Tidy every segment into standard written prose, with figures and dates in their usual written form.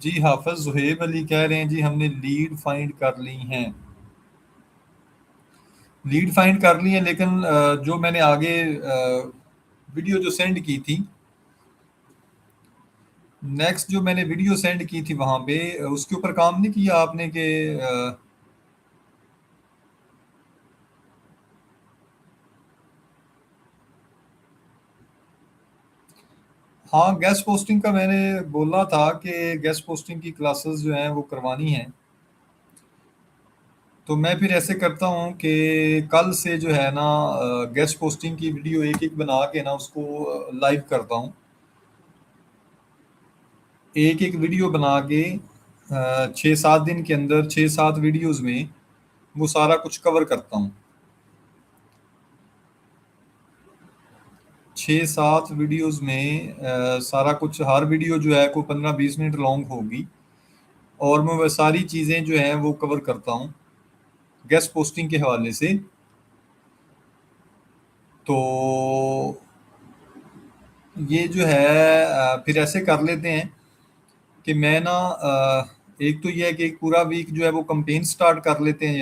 जी हाफिज जुहेब अली कह रहे हैं जी हमने लीड फाइंड कर ली हैं। लीड फाइंड कर ली है, लेकिन जो मैंने आगे वीडियो जो सेंड की थी, नेक्स्ट जो मैंने वीडियो सेंड की थी वहां पे उसके ऊपर काम नहीं किया आपने कि हाँ, गेस्ट पोस्टिंग का मैंने बोला था कि गेस्ट पोस्टिंग की क्लासेस जो हैं वो करवानी है। तो मैं फिर ऐसे करता हूँ कि कल से जो है ना गेस्ट पोस्टिंग की वीडियो एक एक बना के ना उसको लाइव करता हूँ। एक एक वीडियो बना के 6-7 दिन के अंदर 6-7 वीडियोस में वो सारा कुछ कवर करता हूँ। 6-7 वीडियोस में सारा कुछ, हर वीडियो जो है को 15-20 मिनट लॉन्ग होगी और मैं वह सारी चीज़ें जो हैं वो कवर करता हूँ गेस्ट पोस्टिंग के हवाले से। तो ये जो है फिर ऐसे कर लेते हैं कि मैं ना एक तो ये है कि एक पूरा वीक जो है वो कंपेन स्टार्ट कर लेते हैं,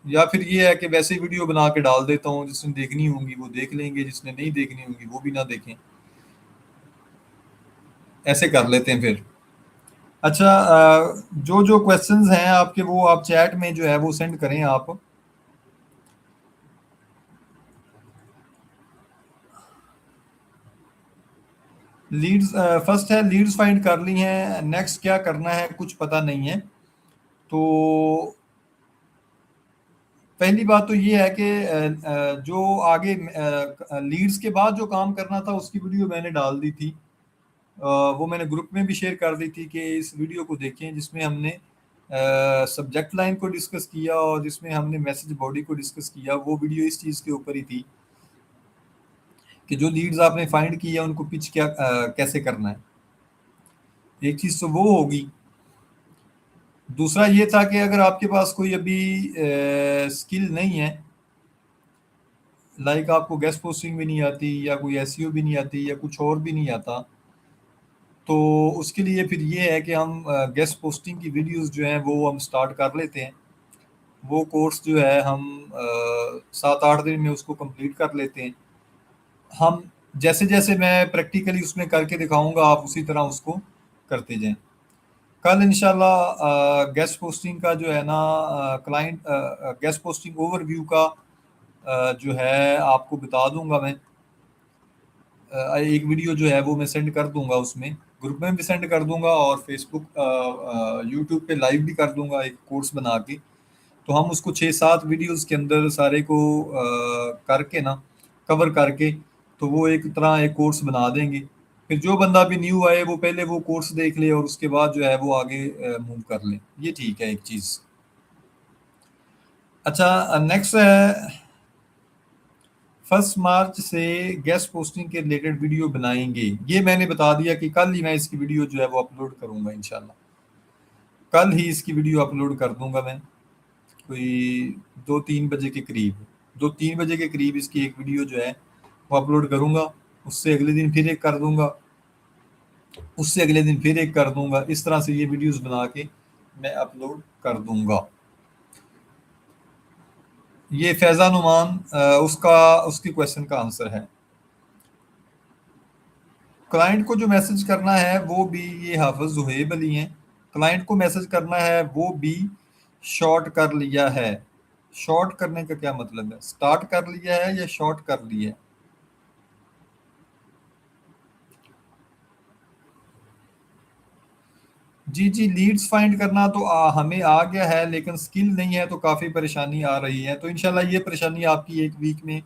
या फिर ये है कि वैसे ही वीडियो बना के डाल देता हूँ, जिसने देखनी होंगी वो देख लेंगे, जिसने नहीं देखनी होंगी वो भी ना देखें। ऐसे कर लेते हैं फिर। अच्छा, जो जो क्वेश्चंस हैं आपके वो आप चैट में जो है वो सेंड करें आप। लीड्स फर्स्ट है, लीड्स फाइंड कर ली हैं, नेक्स्ट क्या करना है कुछ पता नहीं है। तो पहली बात तो ये है कि जो आगे लीड्स के बाद जो काम करना था उसकी वीडियो मैंने डाल दी थी। वो मैंने ग्रुप में भी शेयर कर दी थी कि इस वीडियो को देखें, जिसमें हमने सब्जेक्ट लाइन को डिस्कस किया और जिसमें हमने मैसेज बॉडी को डिस्कस किया। वो वीडियो इस चीज़ के ऊपर ही थी कि जो लीड्स आपने फाइंड की है उनको पिच क्या कैसे करना है। एक चीज़ तो वो होगी। दूसरा ये था कि अगर आपके पास कोई अभी स्किल नहीं है, लाइक आपको गेस्ट पोस्टिंग भी नहीं आती या कोई एसईओ भी नहीं आती या कुछ और भी नहीं आता, तो उसके लिए फिर ये है कि हम गेस्ट पोस्टिंग की वीडियोस जो हैं वो हम स्टार्ट कर लेते हैं। वो कोर्स जो है हम 7-8 दिन में उसको कंप्लीट कर लेते हैं। हम जैसे जैसे मैं प्रैक्टिकली उसमें करके दिखाऊंगा आप उसी तरह उसको करते जाएं। कल इंशाल्लाह गेस्ट पोस्टिंग का जो है ना क्लाइंट गेस्ट पोस्टिंग ओवरव्यू का जो है आपको बता दूंगा मैं। एक वीडियो जो है वो मैं सेंड कर दूंगा, उसमें ग्रुप में भी सेंड कर दूंगा और फेसबुक यूट्यूब पे लाइव भी कर दूंगा एक कोर्स बना के। तो हम उसको 6-7 वीडियोस के अंदर सारे को करके ना कवर करके तो वो एक तरह एक कोर्स बना देंगे। फिर जो बंदा भी न्यू आए वो पहले वो कोर्स देख ले और उसके बाद जो है वो आगे मूव कर ले। ये ठीक है एक चीज़। अच्छा, नेक्स्ट है 1 मार्च से गेस्ट पोस्टिंग के रिलेटेड वीडियो बनाएंगे। ये मैंने बता दिया कि कल ही मैं इसकी वीडियो जो है वो अपलोड करूंगा इंशाल्लाह। कल ही इसकी वीडियो अपलोड कर दूंगा मैं, कोई 2-3 बजे के करीब। 2-3 बजे के करीब इसकी एक वीडियो जो है वो अपलोड करूंगा। उससे अगले दिन फिर एक कर दूंगा, उससे अगले दिन फिर एक कर दूंगा। इस तरह से ये वीडियोस बना के मैं अपलोड कर दूंगा। ये फैज़ा नुमान उसका उसकी क्वेश्चन का आंसर है। क्लाइंट को जो मैसेज करना है वो भी, ये हाफिज जुहेब अली हैं। क्लाइंट को मैसेज करना है वो भी शॉर्ट कर लिया है। शॉर्ट करने का क्या मतलब है? स्टार्ट कर लिया है या शॉर्ट कर लिया है? जी जी, लीड्स फाइंड करना तो हमें आ गया है, लेकिन स्किल नहीं है तो काफ़ी परेशानी आ रही है। तो इंशाल्लाह ये परेशानी आपकी एक वीक में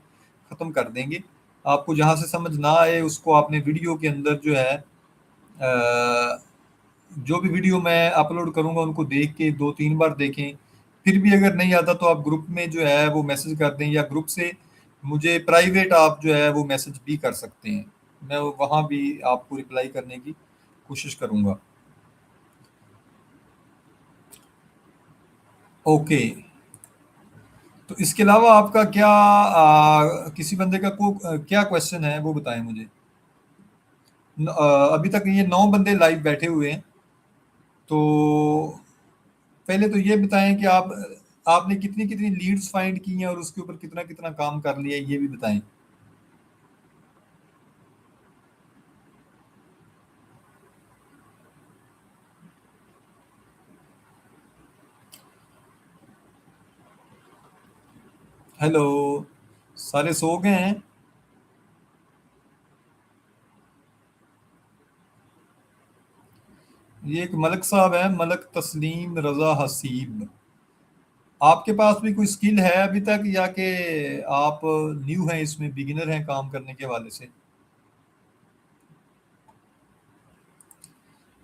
ख़त्म कर देंगे। आपको जहाँ से समझ ना आए उसको आपने वीडियो के अंदर जो है जो भी वीडियो मैं अपलोड करूँगा उनको देख के 2-3 बार देखें। फिर भी अगर नहीं आता तो आप ग्रुप में जो है वो मैसेज कर दें, या ग्रुप से मुझे प्राइवेट आप जो है वो मैसेज भी कर सकते हैं। मैं वहाँ भी आपको रिप्लाई करने की कोशिश करूँगा। ओके। तो इसके अलावा आपका क्या किसी बंदे का क्या क्वेश्चन है वो बताएं मुझे। अभी तक ये 9 बंदे लाइव बैठे हुए हैं। तो पहले तो ये बताएं कि आपने कितनी कितनी लीड्स फाइंड की हैं और उसके ऊपर कितना कितना काम कर लिया है, ये भी बताएं। हेलो, सारे सो गए हैं? ये एक मलक साहब है, मलक तस्लीम रजा हसीब। आपके पास भी कोई स्किल है अभी तक, या कि आप न्यू हैं इसमें, बिगिनर हैं काम करने के हवाले से?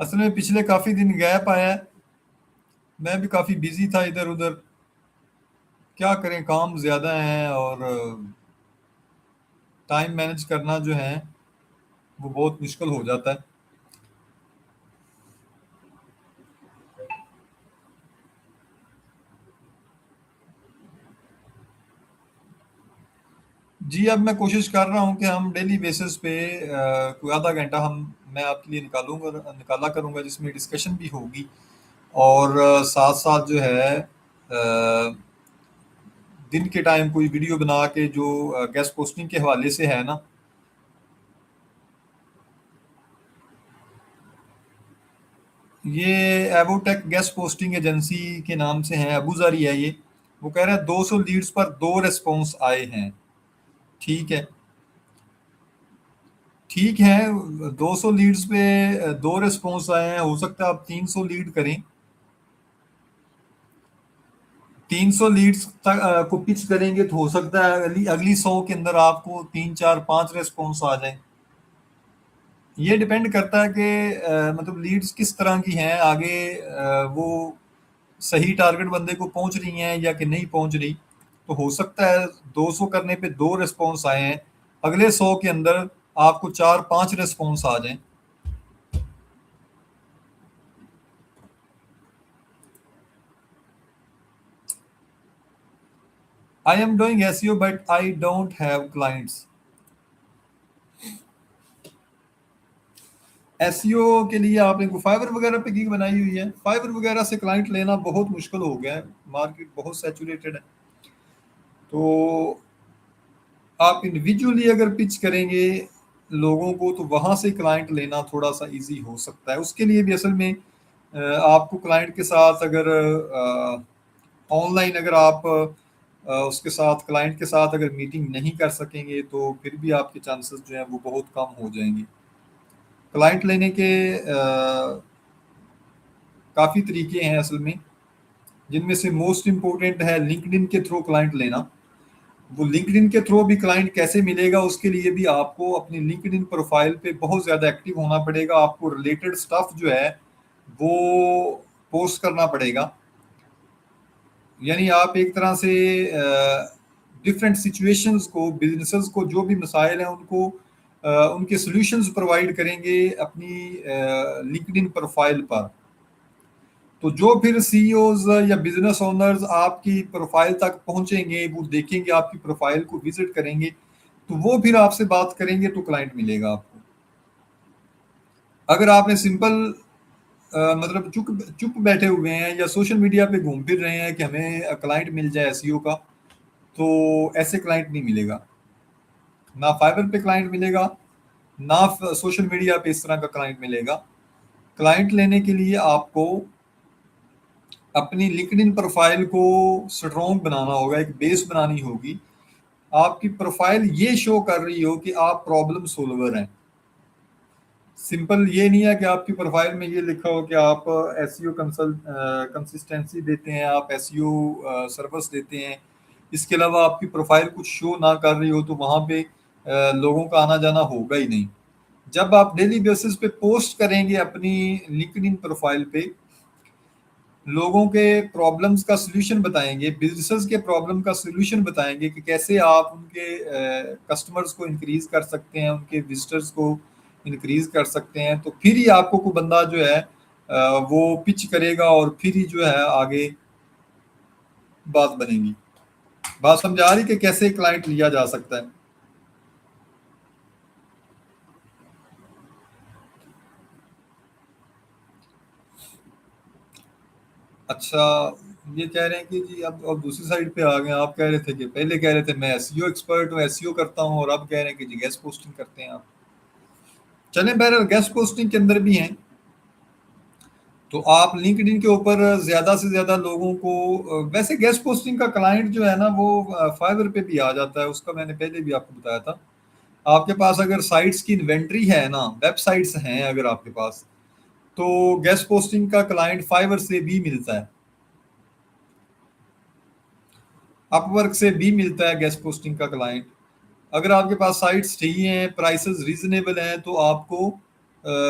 असल में पिछले काफ़ी दिन गैप आया है, मैं भी काफ़ी बिजी था इधर उधर। क्या करें, काम ज़्यादा हैं और टाइम मैनेज करना जो है वो बहुत मुश्किल हो जाता है। जी, अब मैं कोशिश कर रहा हूँ कि हम डेली बेसिस पे कोई आधा घंटा हम मैं आपके लिए निकाला करूँगा, जिसमें डिस्कशन भी होगी। और साथ साथ जो है दिन के टाइम कोई वीडियो बना के जो गेस्ट पोस्टिंग के हवाले से है ना। ये एवोटेक गेस्ट पोस्टिंग एजेंसी के नाम से है, अबू जारी है ये। वो कह रहे हैं 200 लीड्स पर 2 रिस्पॉन्स आए हैं। ठीक है, ठीक है। 200 लीड्स पे 2 रिस्पॉन्स आए हैं, हो सकता है आप 300 लीड करें। 300 लीड्स तक को पिच करेंगे तो हो सकता है अगली अगली 100 के अंदर आपको 3 4 5 रिस्पॉन्स आ जाए। ये डिपेंड करता है कि मतलब लीड्स किस तरह की हैं आगे, वो सही टारगेट बंदे को पहुंच रही हैं या कि नहीं पहुंच रही। तो हो सकता है 200 करने पे 2 रिस्पॉन्स आए हैं, अगले 100 के अंदर आपको 4 5 रिस्पॉन्स आ जाएं। I am doing SEO but I don't have clients. SEO के लिए आपने कोई फाइवर वगैरह पे गिग बनाई हुई है? फाइवर वगैरह से क्लाइंट लेना बहुत मुश्किल हो गया है, मार्केट बहुत सैचुरेटेड है। तो आप इंडिविजुअली अगर पिच करेंगे लोगों को तो वहां से क्लाइंट लेना थोड़ा सा इजी हो सकता है। उसके लिए भी असल में आपको क्लाइंट के साथ अगर ऑनलाइन अगर आप उसके साथ क्लाइंट के साथ अगर मीटिंग नहीं कर सकेंगे तो फिर भी आपके चांसेस जो हैं वो बहुत कम हो जाएंगे। क्लाइंट लेने के काफ़ी तरीके हैं असल में, जिनमें से मोस्ट इम्पोर्टेंट है लिंक्डइन के थ्रू क्लाइंट लेना। वो लिंक्डइन के थ्रू भी क्लाइंट कैसे मिलेगा, उसके लिए भी आपको अपनी लिंक्डइन प्रोफाइल पे बहुत ज़्यादा एक्टिव होना पड़ेगा। आपको रिलेटेड स्टफ जो है वो पोस्ट करना पड़ेगा। यानी आप एक तरह से डिफरेंट सिचुएशंस को, बिजनेसेस को जो भी मसाइल हैं उनको उनके सॉल्यूशंस प्रोवाइड करेंगे अपनी लिंक्डइन प्रोफाइल पर। तो जो फिर सीईओज या बिजनेस ओनर्स आपकी प्रोफाइल तक पहुंचेंगे, वो देखेंगे आपकी प्रोफाइल को, विजिट करेंगे, तो वो फिर आपसे बात करेंगे तो क्लाइंट मिलेगा आपको। अगर आपने सिंपल मतलब चुप चुप बैठे हुए हैं या सोशल मीडिया पे घूम फिर रहे हैं कि हमें क्लाइंट मिल जाए एसईओ का, तो ऐसे क्लाइंट नहीं मिलेगा। ना फाइबर पे क्लाइंट मिलेगा, ना सोशल मीडिया पे इस तरह का क्लाइंट मिलेगा। क्लाइंट लेने के लिए आपको अपनी लिंक्डइन प्रोफाइल को स्ट्रॉन्ग बनाना होगा, एक बेस बनानी होगी। आपकी प्रोफाइल ये शो कर रही हो कि आप प्रॉब्लम सोल्वर हैं। सिंपल ये नहीं है कि आपकी प्रोफाइल में ये लिखा हो कि आप एसईओ कंसिस्टेंसी देते हैं, आप एसईओ सर्विस देते हैं। इसके अलावा आपकी प्रोफाइल कुछ शो ना कर रही हो तो वहाँ पे लोगों का आना जाना होगा ही नहीं। जब आप डेली बेसिस पे पोस्ट करेंगे अपनी लिंक्डइन प्रोफाइल पे, लोगों के प्रॉब्लम्स का सलूशन बताएंगे, बिजनेसेस के प्रॉब्लम का सलूशन बताएंगे कि कैसे आप उनके कस्टमर्स को इंक्रीज कर सकते हैं, उनके विजिटर्स को इंक्रीज कर सकते हैं, तो फिर ही आपको कोई बंदा जो है वो पिच करेगा और फिर ही जो है आगे बात बनेगी। बात समझ आ रही कि कैसे क्लाइंट लिया जा सकता है? अच्छा, ये कह रहे हैं कि जी अब दूसरी साइड पे आ गए। आप कह रहे थे कि पहले कह रहे थे मैं एसईओ एक्सपर्ट हूँ, एसईओ करता हूँ, और अब कह रहे हैं कि जी गेस्ट पोस्टिंग करते हैं आप। चलें, बहरहाल गेस्ट पोस्टिंग के अंदर भी हैं, तो आप लिंक्डइन के ऊपर ज़्यादा से ज़्यादा लोगों को वैसे गेस्ट पोस्टिंग का क्लाइंट जो है ना वो फाइवर पे भी आ जाता है, उसका मैंने पहले भी आपको बताया था। आपके पास अगर साइट्स की इन्वेंट्री है ना, वेबसाइट्स हैं अगर आपके पास, तो गेस्ट पोस्टिंग का क्लाइंट फाइवर से भी मिलता है, अपवर्क से भी मिलता है गेस्ट पोस्टिंग का क्लाइंट। अगर आपके पास साइट्स चाहिए हैं, प्राइसेस रीजनेबल हैं, तो आपको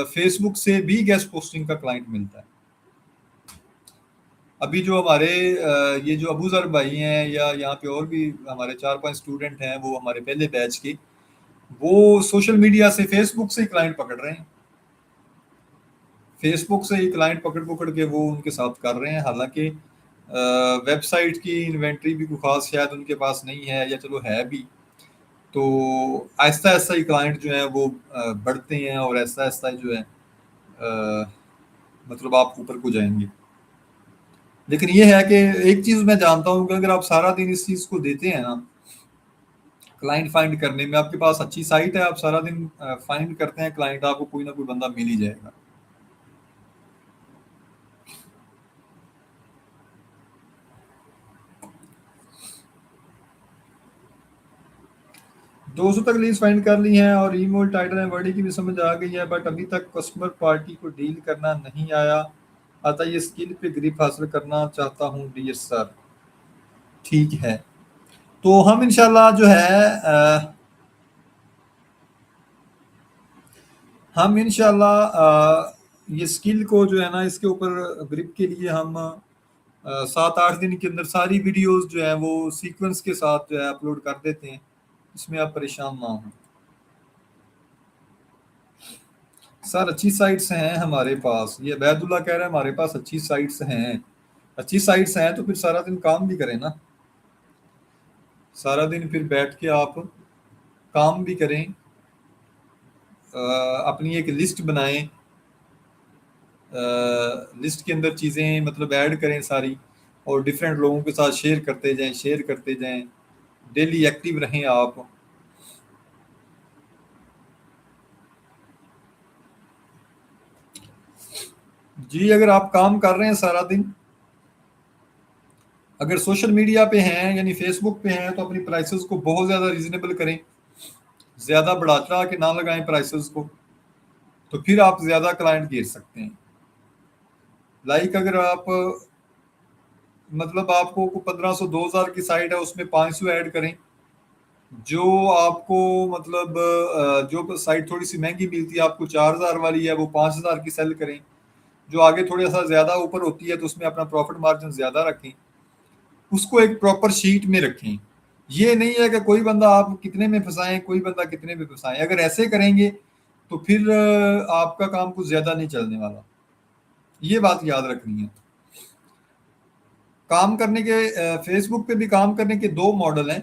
फेसबुक से भी गेस्ट पोस्टिंग का क्लाइंट मिलता है। अभी जो हमारे ये जो अबू जर भाई हैं, या यहाँ पे और भी हमारे 4-5 स्टूडेंट हैं, वो हमारे पहले बैच के, वो सोशल मीडिया से फेसबुक से ही क्लाइंट पकड़ रहे हैं। फेसबुक से ही क्लाइंट पकड़ पकड़ के वो उनके साथ कर रहे हैं। हालांकि वेबसाइट की इन्वेंट्री भी कोई खास शायद उनके पास नहीं है, या चलो है भी, तो आहिस्ता आहिस्ता ही क्लाइंट जो है वो बढ़ते हैं, और आहिस्ता आहिस्ता जो है मतलब आप ऊपर को जाएंगे। लेकिन ये है कि एक चीज़ मैं जानता हूँ कि अगर आप सारा दिन इस चीज़ को देते हैं ना, क्लाइंट फाइंड करने में, आपके पास अच्छी साइट है, आप सारा दिन फाइंड करते हैं क्लाइंट, आपको कोई ना कोई बंदा मिल ही जाएगा। दो सौ तक लीज फाइंड कर ली हैं, और ईमेल टाइटल एंड वर्डी की भी समझ आ गई है, बट अभी तक कस्टमर पार्टी को डील करना नहीं आया आता। ये स्किल पे ग्रिप हासिल करना चाहता हूँ डियर सर। ठीक है, तो हम इंशाल्लाह जो है हम इंशाल्लाह ये स्किल को जो है ना, इसके ऊपर ग्रिप के लिए हम 7-8 दिन के अंदर सारी वीडियोस जो है वो सीक्वेंस के साथ जो है अपलोड कर देते हैं। इसमें आप परेशान ना हो सर। अच्छी साइट्स हैं हमारे पास, ये बैदुल्ला कह रहे हैं हमारे पास अच्छी साइट्स हैं। अच्छी साइट्स हैं तो फिर सारा दिन काम भी करें ना, सारा दिन फिर बैठ के आप काम भी करें, अपनी एक लिस्ट बनाएं, लिस्ट के अंदर चीज़ें मतलब ऐड करें सारी, और डिफरेंट लोगों के साथ शेयर करते जाएं, शेयर करते जाएं, डेली एक्टिव रहें आप। जी, अगर आप काम कर रहे हैं सारा दिन, अगर सोशल मीडिया पे हैं यानी फेसबुक पे हैं, तो अपनी प्राइसेस को बहुत ज़्यादा रीजनेबल करें, ज़्यादा बढ़ा चढ़ा के ना लगाएं प्राइसेस को, तो फिर आप ज़्यादा क्लाइंट घेर सकते हैं। लाइक अगर आप मतलब आपको 1500-2000 की साइट है, उसमें 500 ऐड करें। जो आपको मतलब जो साइट थोड़ी सी महंगी मिलती है आपको, 4000 वाली है, वो 5000 की सेल करें। जो आगे थोड़ा सा ज़्यादा ऊपर होती है, तो उसमें अपना प्रॉफिट मार्जिन ज़्यादा रखें, उसको एक प्रॉपर शीट में रखें। ये नहीं है कि कोई बंदा आप कितने में फंसाएं, कोई बंदा कितने में फंसाएं। अगर ऐसे करेंगे तो फिर आपका काम कुछ ज़्यादा नहीं चलने वाला, ये बात याद रखनी है। काम करने के फेसबुक पे भी काम करने के दो मॉडल हैं।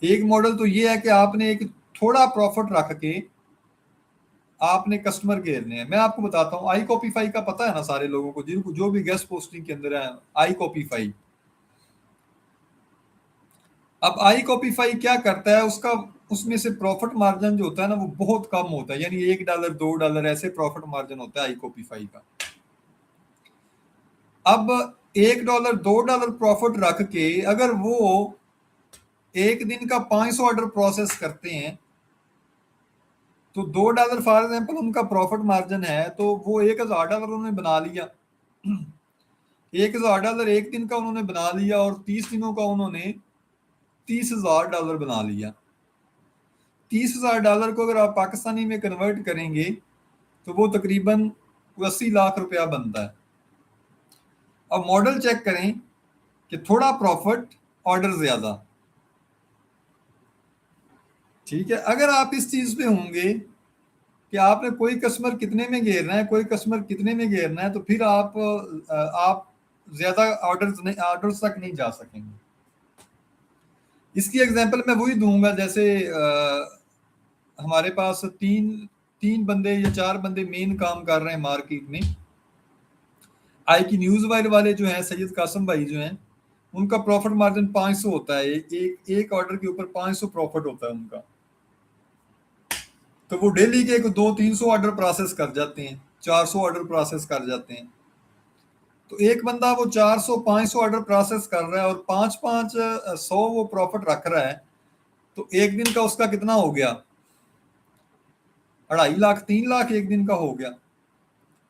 एक मॉडल तो ये है कि आपने एक थोड़ा प्रॉफिट रख के आपने कस्टमर घेरने हैं। मैं आपको बताता हूँ, आई कॉपीफाई का पता है ना सारे लोगों को, जिनको जो भी गेस्ट पोस्टिंग के अंदर है, आई कॉपीफाई। अब आई कॉपीफाई क्या करता है, उसका उसमें से प्रॉफिट मार्जिन जो होता है ना, वो बहुत कम होता है, यानी $1 $2 ऐसे प्रॉफिट मार्जिन होता है आई कॉपीफाई का। अब $1 $2 प्रॉफिट रख के अगर वो एक दिन का 500 ऑर्डर प्रोसेस करते हैं, तो $2 फॉर एग्जाम्पल उनका प्रॉफिट मार्जिन है, तो वो $1000 उन्होंने बना लिया। $1000 एक दिन का उन्होंने बना लिया, और 30 दिनों का उन्होंने $30,000 बना लिया। $30,000 को अगर आप पाकिस्तानी में कन्वर्ट करेंगे, तो वो तकरीबन 80 लाख रुपया बनता है। अब मॉडल चेक करें कि थोड़ा प्रॉफिट, ऑर्डर ज्यादा। ठीक है, अगर आप इस चीज पे होंगे कि आपने कोई कस्टमर कितने में घेरना है, कोई कस्टमर कितने में घेरना है, तो फिर आप ज्यादा ऑर्डर्स तक नहीं जा सकेंगे। इसकी एग्जांपल मैं वही दूंगा, जैसे हमारे पास तीन तीन बंदे या 4 बंदे मेन काम कर रहे हैं मार्केट में। आई की न्यूज वायर वाले जो हैं सैयद कासम भाई जो हैं, उनका प्रॉफिट मार्जिन 500 होता है, एक ऑर्डर के ऊपर 500 प्रॉफिट होता है उनका। तो वो डेली के 200-300 ऑर्डर प्रोसेस कर जाते हैं, 400 ऑर्डर प्रोसेस कर जाते हैं। तो एक बंदा वो 400-500 ऑर्डर प्रोसेस कर रहा है और 5-5 100 वो प्रॉफिट रख रहा है, तो एक दिन का उसका कितना हो गया? 2.5 लाख 3 लाख एक दिन का हो गया।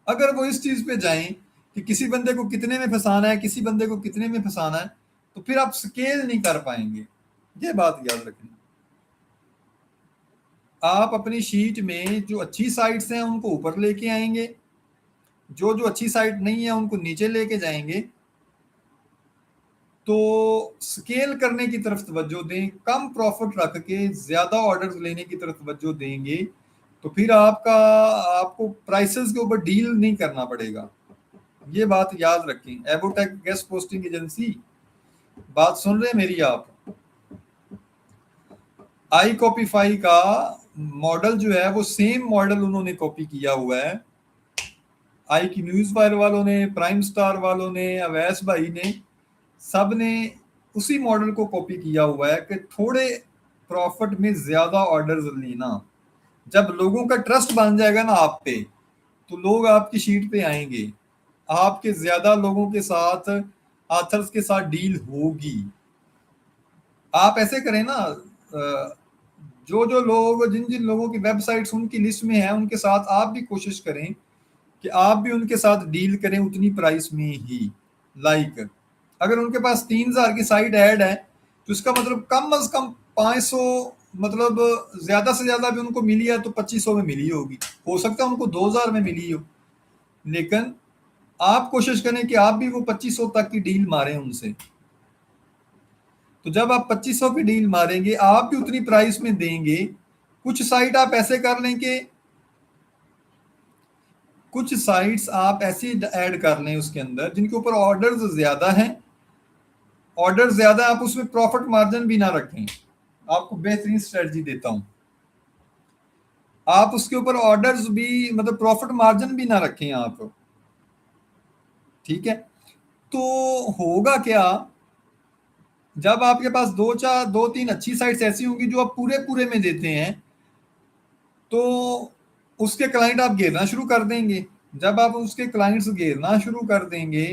अगर वो इस चीज पे जाएं कि किसी बंदे को कितने में फंसाना है, किसी बंदे को कितने में फंसाना है, तो फिर आप स्केल नहीं कर पाएंगे। ये बात याद रखनी। आप अपनी शीट में जो अच्छी साइट्स हैं उनको ऊपर लेके आएंगे, जो जो अच्छी साइट नहीं है उनको नीचे लेके जाएंगे। तो स्केल करने की तरफ तवज्जो दें, कम प्रॉफिट रख के ज्यादा ऑर्डर्स लेने की तरफ तवज्जो देंगे, तो फिर आपको प्राइसेस के ऊपर डील नहीं करना पड़ेगा। ये बात याद रखें। एबोटेक गेस्ट पोस्टिंग एजेंसी, बात सुन रहे हैं मेरी आप? आई कॉपीफाई का मॉडल जो है वो सेम मॉडल उन्होंने कॉपी किया हुआ है। आई की न्यूज वायर वालों ने, प्राइम स्टार वालों ने, अवैस भाई ने, सब ने उसी मॉडल को कॉपी किया हुआ है कि थोड़े प्रॉफिट में ज्यादा ऑर्डर्स लेना। जब लोगों का ट्रस्ट बन जाएगा ना आप पे, तो लोग आपकी शीट पे आएंगे, आपके ज्यादा लोगों के साथ, ऑथर्स के साथ डील होगी। आप ऐसे करें ना, जो जो लोग, जिन जिन लोगों की वेबसाइट्स उनकी लिस्ट में है, उनके साथ आप भी कोशिश करें कि आप भी उनके साथ डील करें उतनी प्राइस में ही। लाइक अगर उनके पास 3000 की साइट ऐड है, तो इसका मतलब कम अज कम 500, मतलब ज्यादा से ज्यादा भी उनको मिली है तो 2500 में मिली होगी। हो सकता है उनको 2000 में मिली हो, लेकिन आप कोशिश करें कि आप भी वो 2500 तक की डील मारें उनसे। तो जब आप 2500 की डील मारेंगे, आप भी उतनी प्राइस में देंगे। कुछ साइट आप ऐसे कर लें कि कुछ साइट्स आप ऐसी ऐड कर लें उसके अंदर जिनके ऊपर ऑर्डर्स ज्यादा हैं, ऑर्डर ज्यादा, आप उसमें प्रॉफिट मार्जिन भी ना रखें। आपको बेहतरीन स्ट्रेटजी देता हूं, आप उसके ऊपर ऑर्डर्स भी, मतलब प्रॉफिट मार्जिन भी ना रखें आप। ठीक है? तो होगा क्या, जब आपके पास 2-3 अच्छी साइट्स ऐसी होंगी जो आप पूरे पूरे में देते हैं, तो उसके क्लाइंट आप घेरना शुरू कर देंगे। जब आप उसके क्लाइंट्स घेरना शुरू कर देंगे,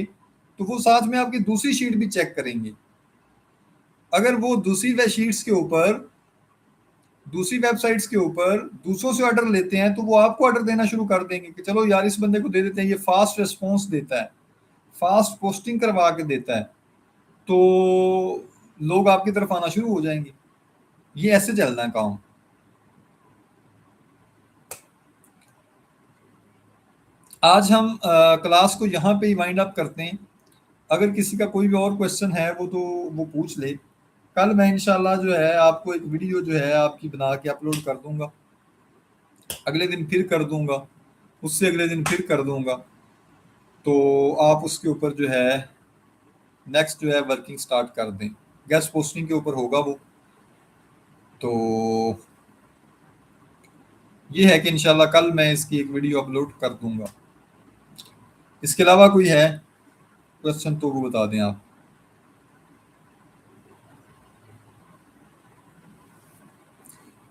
तो वो साथ में आपकी दूसरी शीट भी चेक करेंगे। अगर वो दूसरी शीट्स के ऊपर, दूसरी वेबसाइट्स के ऊपर दूसरों से ऑर्डर लेते हैं, तो वो आपको ऑर्डर देना शुरू कर देंगे कि चलो यार इस बंदे को दे देते हैं, ये फास्ट रिस्पॉन्स देता है, फास्ट पोस्टिंग करवा के देता है, तो लोग आपकी तरफ आना शुरू हो जाएंगे। ये ऐसे चलना है काम। आज हम क्लास को यहाँ पे ही वाइंड अप करते हैं। अगर किसी का कोई भी और क्वेश्चन है वो पूछ ले। कल मैं इंशाल्लाह जो है आपको एक वीडियो जो है आपकी बना के अपलोड कर दूंगा, अगले दिन फिर कर दूंगा, उससे अगले दिन फिर कर दूंगा। तो आप उसके ऊपर जो है नेक्स्ट जो है वर्किंग स्टार्ट कर दें। गेस्ट पोस्टिंग के ऊपर होगा वो। तो ये है कि इंशाल्लाह कल मैं इसकी एक वीडियो अपलोड कर दूंगा। इसके अलावा कोई है क्वेश्चन तो वो बता दें आप।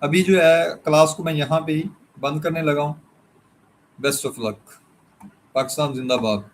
अभी जो है क्लास को मैं यहाँ पे ही बंद करने लगा हूँ। Best of luck. पाकिस्तान जिंदाबाद।